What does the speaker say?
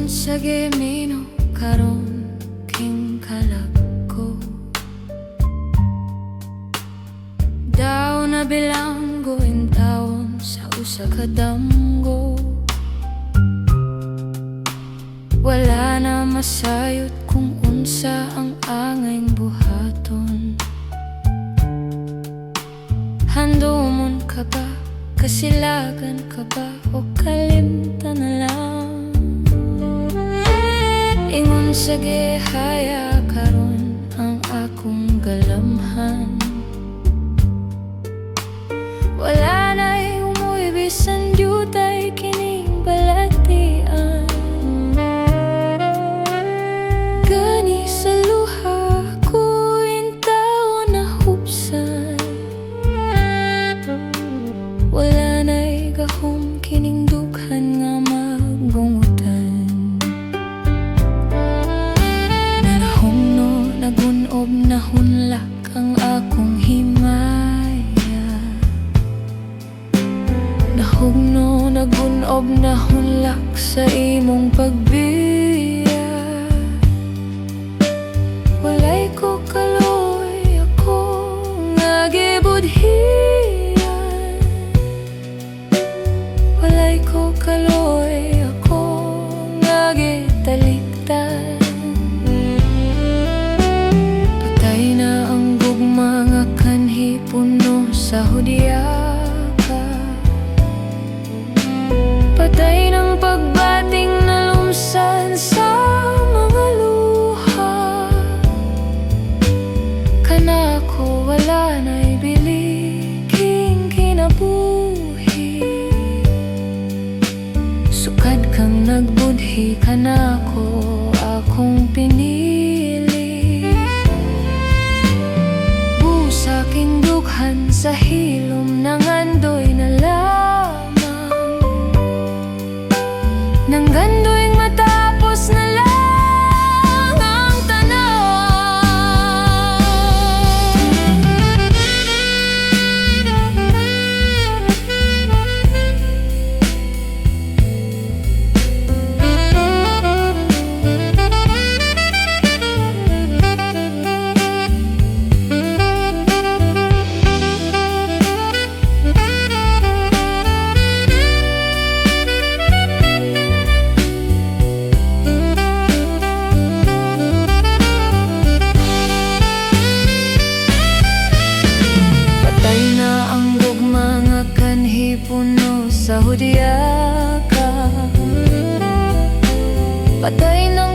sa gemino karon king kalagko daw na bilanggo in taon sa usa ka damgo. Wala na masayot kung unsa ang angayng buhaton. Handumon ka ba, kasilagan ka ba, o kalimtan na lang? Ingon sa gihaya karon ang akong galamhan. Wala na'y umuwi bisan dyutay kining balatian. Gani sa luha ko intaw na hupsan. Wala na'y gahom kining dughan nga magbungutan. Nanahumno nagunob nahunlak ang akong himaya. Nahugno nagunob nahunlak sa imong pagbiya. Walay ko kaloy ako nga gibudhian. Walay ko kaloy ako nga gitaliktan. Patay na ang gugma nga kanhi puno sa hudyaka. Patay ng pagbating na lumsan sa mga luha. Kanako wala na'y biliking kinabuhi. Sukad kang nagbudhi kanako akong pinili. Busaking dughan sa hilom ng andoy na lamang. Nang gandoy matapos na lang ang tanan. Patay na ang gugma nga kanhi puno sa hudyaka. Patay ng